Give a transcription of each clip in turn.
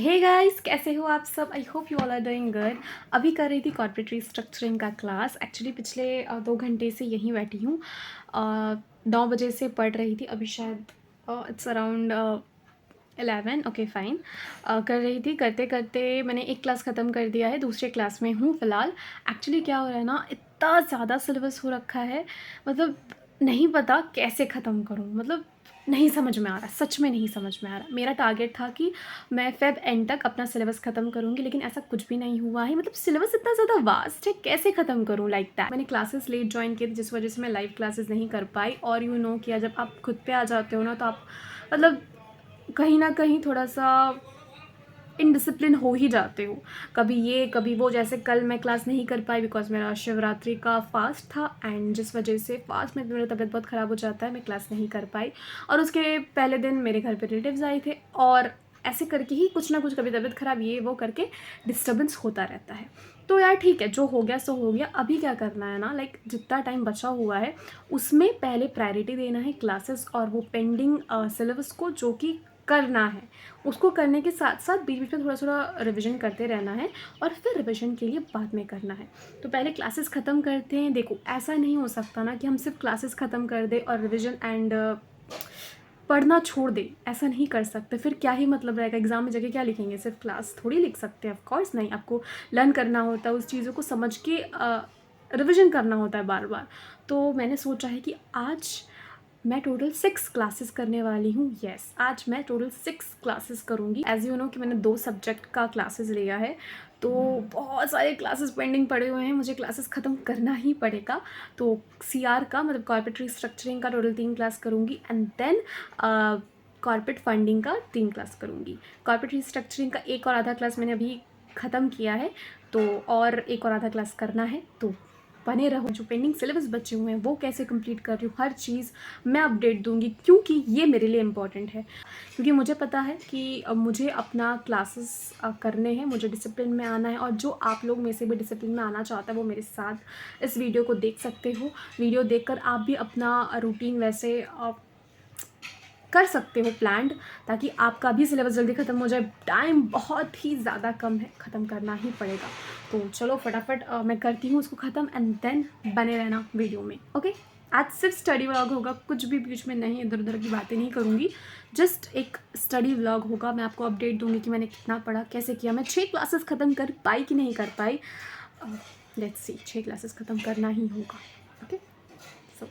Hey guys, कैसे हो आप सब। I hope you all are doing good. अभी कर रही थी कॉर्पोरेट रिस्ट्रक्चरिंग का क्लास। एक्चुअली पिछले 2 घंटे से यहीं बैठी हूँ। 9 बजे से पढ़ रही थी। अभी शायद इट्स अराउंड 11। Okay fine. कर रही थी, करते करते मैंने एक क्लास ख़त्म कर दिया है, दूसरे क्लास में हूँ फ़िलहाल। एक्चुअली क्या हो रहा है ना, इतना ज़्यादा सिलेबस हो रखा है, मतलब नहीं पता कैसे ख़त्म करूँ। मतलब नहीं समझ में आ रहा, सच में नहीं समझ में आ रहा। मेरा टारगेट था कि मैं फ़ेब एंड तक अपना सिलेबस ख़त्म करूँगी, लेकिन ऐसा कुछ भी नहीं हुआ है। मतलब सिलेबस इतना ज़्यादा वास्ट है, कैसे ख़त्म करूँ लाइक दैट। मैंने क्लासेस लेट ज्वाइन किए थे, जिस वजह से मैं लाइव क्लासेस नहीं कर पाई। और यू नो किया, जब आप खुद पे आ जाते हो ना, तो आप मतलब कहीं ना कहीं थोड़ा सा इनडिसिप्लिन हो ही जाते हो। कभी ये कभी वो। जैसे कल मैं क्लास नहीं कर पाई बिकॉज मेरा शिवरात्रि का फास्ट था, एंड जिस वजह से फास्ट में मेरा तबीयत बहुत ख़राब हो जाता है, मैं क्लास नहीं कर पाई। और उसके पहले दिन मेरे घर पे रिलेटिव्स आए थे, और ऐसे करके ही कुछ ना कुछ, कभी तबीयत ख़राब ये वो करके डिस्टर्बेंस होता रहता है। तो यार ठीक है, जो हो गया सो हो गया। अभी क्या करना है ना, लाइक जितना टाइम बचा हुआ है उसमें पहले प्रायोरिटी देना है क्लासेस और वो पेंडिंग सिलेबस को, जो कि करना है। उसको करने के साथ साथ बीच बीच में थोड़ा थोड़ा रिवीजन करते रहना है, और फिर रिवीजन के लिए बाद में करना है। तो पहले क्लासेस ख़त्म करते हैं। देखो, ऐसा नहीं हो सकता ना कि हम सिर्फ क्लासेस ख़त्म कर दें और रिवीजन एंड पढ़ना छोड़ दे। ऐसा नहीं कर सकते, फिर क्या ही मतलब रहेगा। एग्जाम में जगह क्या लिखेंगे, सिर्फ क्लास थोड़ी लिख सकते हैं। ऑफ कोर्स नहीं, आपको लर्न करना होता है, उस चीज़ों को समझ के रिवीजन करना होता है बार बार। तो मैंने सोचा है कि आज मैं टोटल 6 क्लासेस करने वाली हूँ। येस, आज मैं टोटल 6 क्लासेस करूँगी। एज यू नो कि मैंने 2 सब्जेक्ट का क्लासेस लिया है, तो बहुत सारे क्लासेस पेंडिंग पड़े हुए हैं, मुझे क्लासेस ख़त्म करना ही पड़ेगा। तो सीआर का, मतलब कॉर्पोरेट रिस्ट्रक्चरिंग का टोटल 3 क्लास करूँगी, एंड देन कॉर्पोरेट फंडिंग का 3 क्लास करूँगी। कॉर्पोरेट रिस्ट्रक्चरिंग का एक और आधा क्लास मैंने अभी ख़त्म किया है, तो और एक और आधा क्लास करना है। तो बने रहो। जो पेंडिंग सिलेबस बचे हुए हैं वो कैसे कंप्लीट कर रही हूँ, हर चीज़ मैं अपडेट दूंगी, क्योंकि ये मेरे लिए इम्पॉर्टेंट है। क्योंकि मुझे पता है कि मुझे अपना क्लासेस करने हैं, मुझे डिसिप्लिन में आना है। और जो आप लोग में से भी डिसिप्लिन में आना चाहता है वो मेरे साथ इस वीडियो को देख सकते हो। वीडियो देखकर आप भी अपना रूटीन वैसे कर सकते हो प्लान्ड, ताकि आपका भी सिलेबस जल्दी ख़त्म हो जाए। टाइम बहुत ही ज़्यादा कम है, ख़त्म करना ही पड़ेगा। तो चलो फटाफट मैं करती हूँ उसको ख़त्म, एंड देन बने रहना वीडियो में। ओके, आज सिर्फ स्टडी व्लॉग होगा, कुछ भी बीच में नहीं, इधर उधर की बातें नहीं करूँगी। जस्ट एक स्टडी व्लॉग होगा। मैं आपको अपडेट दूँगी कि मैंने कितना पढ़ा, कैसे किया। मैं 6 क्लासेस ख़त्म कर पाई कि नहीं कर पाई, लेट्स सी। 6 क्लासेस ख़त्म करना ही होगा। ओके, सो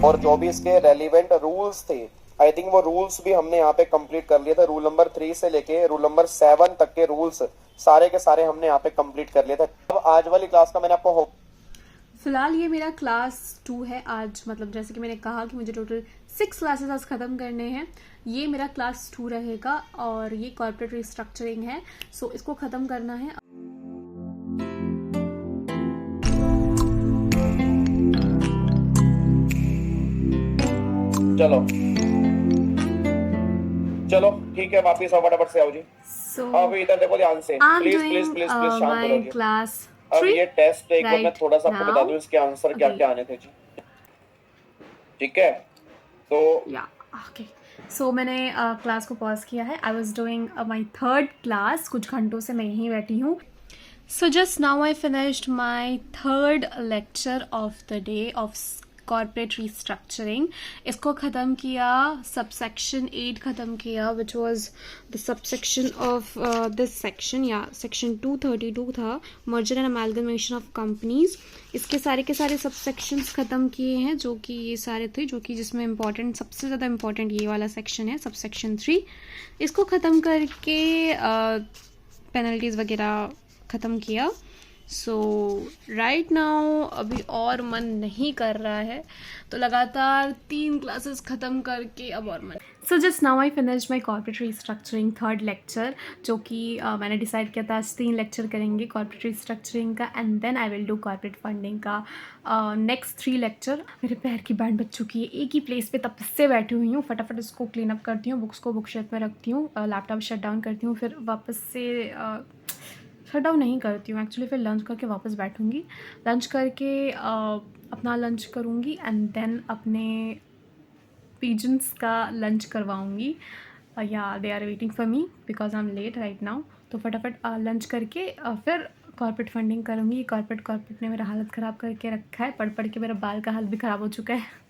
और जो भी इसके रेलिवेंट रूल्स थे, आई थिंक वो रूल्स भी हमने यहाँ पे कंप्लीट कर लिए थे। रूल नंबर 3 से लेके रूल नंबर 7 तक के रूल्स सारे के सारे हमने यहाँ पे कंप्लीट कर लिए थे। अब आज वाली क्लास का मैंने आपको फिलहाल ये मेरा क्लास 2 है आज। मतलब जैसे कि मैंने कहा कि मुझे टोटल 6 क्लासेस आज ख़त्म करने हैं। ये मेरा क्लास 2 रहेगा, और ये कॉर्पोरेट रिस्ट्रक्चरिंग है। सो इसको ख़त्म करना है। चलो चलो ठीक है, वापिस आओ, फटाफट से आओ जी। सो अब इधर देखो ध्यान से, I am please please doing please please शांत हो जाओ माई जी। क्लास अब 3 ये टेस्ट एक बार मैं राइट थोड़ा सा आपको बता नाउ। दूं इसके आंसर क्या ओके, क्या आने थे जी। ठीक है, तो या ओके। सो मैंने क्लास को पॉज किया है। I was doing my 3rd class. कुछ घंटों से मैं यहीं बैठी हूँ। So just now I finished my 3rd lecture of the day of corporate restructuring. इसको ख़त्म किया, subsection 8 ख़त्म किया, which was the subsection of this section, या section 232 था, merger and amalgamation of companies। इसके सारे के सारे subsections ख़त्म किए हैं, जो कि ये सारे थे, जो कि जिसमें important, सबसे ज़्यादा important ये वाला section है, subsection 3। इसको ख़त्म करके पेनल्टीज़ वगैरह ख़त्म किया। सो राइट नाउ अभी और मन नहीं कर रहा है, तो लगातार 3 क्लासेस ख़त्म करके अब और मन। So just now I finish my corporate restructuring 3rd lecture, जो कि मैंने डिसाइड किया था आज 3 लेक्चर करेंगे कॉर्पोरेट रिस्ट्रक्चरिंग का, and then I will do corporate funding का नेक्स्ट 3 लेक्चर। मेरे पैर की बैंड बच चुकी है, एक ही प्लेस पे तब से बैठी हुई हूँ। फटाफट इसको क्लीन अप करती हूँ, बुक्स को बुक शेल्फ में रखती हूँ, लैपटॉप शट डाउन करती हूँ, फिर वापस से शट डाउन नहीं करती हूँ एक्चुअली, फिर लंच करके वापस बैठूँगी। लंच करके अपना लंच करूँगी, एंड देन अपने पिजन्स का लंच करवाऊँगी। या they are waiting for me because I am late right now. तो फटाफट लंच करके फिर कॉर्पोरेट फंडिंग करूँगी। कॉर्पोरेट ने मेरा हालत ख़राब करके रखा है, पढ़ पढ़ के मेरा बाल का हाल भी ख़राब हो चुका है।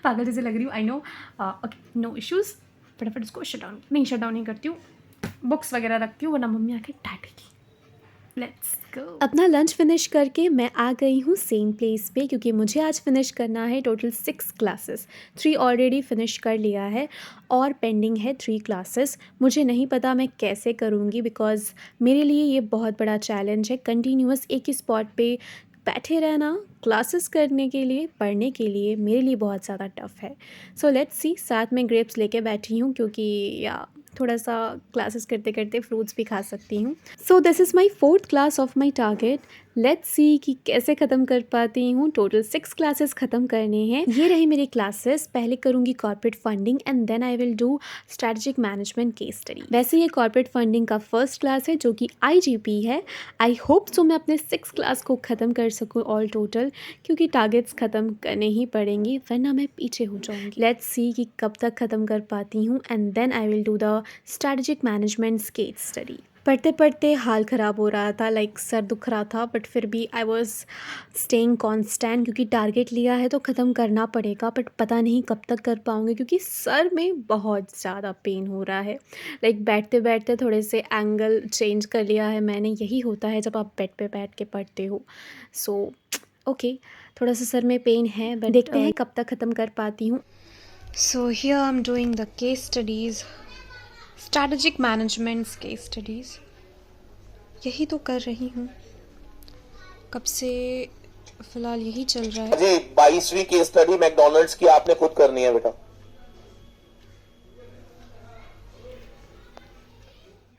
पागल जैसे लग रही हूँ, I know. Okay, no issues. फटाफट इसको शट डाउन नहीं करती हूँ, बुक्स वगैरह रखती हूँ वरना मम्मी आके डांटेगी। Let's go. अपना लंच फिनिश करके मैं आ गई हूँ सेम प्लेस पे, क्योंकि मुझे आज फिनिश करना है टोटल 6 क्लासेस। 3 ऑलरेडी फिनिश कर लिया है और पेंडिंग है 3 क्लासेस। मुझे नहीं पता मैं कैसे करूँगी, बिकॉज़ मेरे लिए ये बहुत बड़ा चैलेंज है कंटिन्यूअस एक ही स्पॉट पे बैठे रहना क्लासेस करने के लिए, पढ़ने के लिए मेरे लिए बहुत ज़्यादा टफ़ है। So let's see. साथ में ग्रेप्स लेके बैठी हूँ, क्योंकि या थोड़ा सा क्लासेस करते करते फ्रूट्स भी खा सकती हूँ। So this is my 4th class of my target. Let's see कि कैसे ख़त्म कर पाती हूँ। टोटल 6 क्लासेस ख़त्म करने हैं। ये रही मेरी क्लासेस। पहले करूँगी corporate funding and then I will do strategic management case study. वैसे ये कॉर्पोरेट फंडिंग का फर्स्ट क्लास है जो कि IGP है। आई होप सो मैं अपने 6 क्लास को ख़त्म कर सकूँ ऑल टोटल, क्योंकि टारगेट्स ख़त्म करने ही पड़ेंगी वरना मैं पीछे हो जाऊँगी। लेट्स सी कि कब तक ख़त्म कर पाती हूँ and then I will do the strategic management case study. पढ़ते पढ़ते हाल ख़राब हो रहा था, लाइक सर दुख रहा था, बट फिर भी आई वॉज स्टेइंग कॉन्स्टेंट, क्योंकि टारगेट लिया है तो ख़त्म करना पड़ेगा। बट पता नहीं कब तक कर पाऊँगी, क्योंकि सर में बहुत ज़्यादा पेन हो रहा है। लाइक बैठते बैठते थोड़े से एंगल चेंज कर लिया है मैंने। यही होता है जब आप बेड पे बैठ के पढ़ते हो। सो ओके, थोड़ा सा सर में पेन है, बट देखते हैं कब तक ख़त्म कर पाती हूँ। So here I am doing the case studies, strategic management case studies. यही तो कर रही हूँ कब से, फ़िलहाल यही चल रहा है। जी 22वीं केस स्टडी मैकडॉनल्ड्स की आपने खुद करनी है बेटा।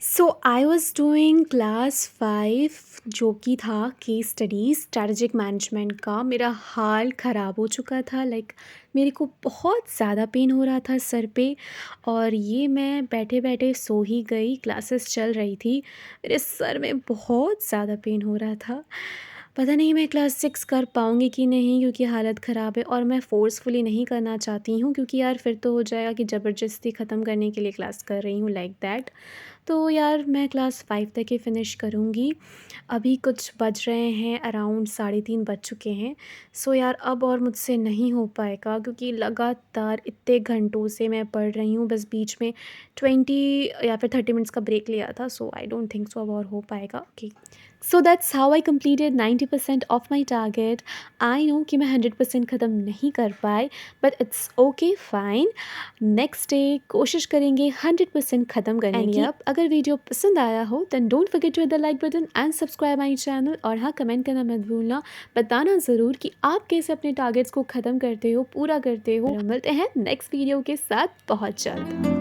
सो आई वॉज डूइंग क्लास 5 जो कि था केस स्टडीज स्ट्रैटेजिक मैनेजमेंट का। मेरा हाल ख़राब हो चुका था, लाइक मेरे को बहुत ज़्यादा पेन हो रहा था सर पे, और ये मैं बैठे बैठे सो ही गई। क्लासेस चल रही थी, मेरे सर में बहुत ज़्यादा पेन हो रहा था। पता नहीं मैं क्लास 6 कर पाऊँगी कि नहीं, क्योंकि हालत ख़राब है और मैं फ़ोर्सफुली नहीं करना चाहती हूँ, क्योंकि यार फिर तो हो जाएगा कि ज़बरदस्ती ख़त्म करने के लिए क्लास कर रही हूँ, लाइक दैट। तो यार मैं क्लास 5 तक ही फ़िनिश करूँगी। अभी कुछ बज रहे हैं, अराउंड 3:30 बज चुके हैं। सो यार अब और मुझसे नहीं हो पाएगा, क्योंकि लगातार इतने घंटों से मैं पढ़ रही हूँ। बस बीच में 20 या फिर 30 मिनट्स का ब्रेक लिया था। सो आई डोंट थिंक सो अब और हो पाएगा। Okay, so that's how I completed 90% of my target. I know कि मैं 100% ख़त्म नहीं कर पाई, but it's okay, fine. Next day कोशिश करेंगे 100% ख़त्म करने की। अब अगर वीडियो पसंद आया हो then don't forget to hit the like button and subscribe my channel. और हाँ, कमेंट करना मत भूलना, बताना ज़रूर कि आप कैसे अपने टारगेट्स को ख़त्म करते हो, पूरा करते हो। मिलते हैं नेक्स्ट वीडियो के साथ बहुत जल्द।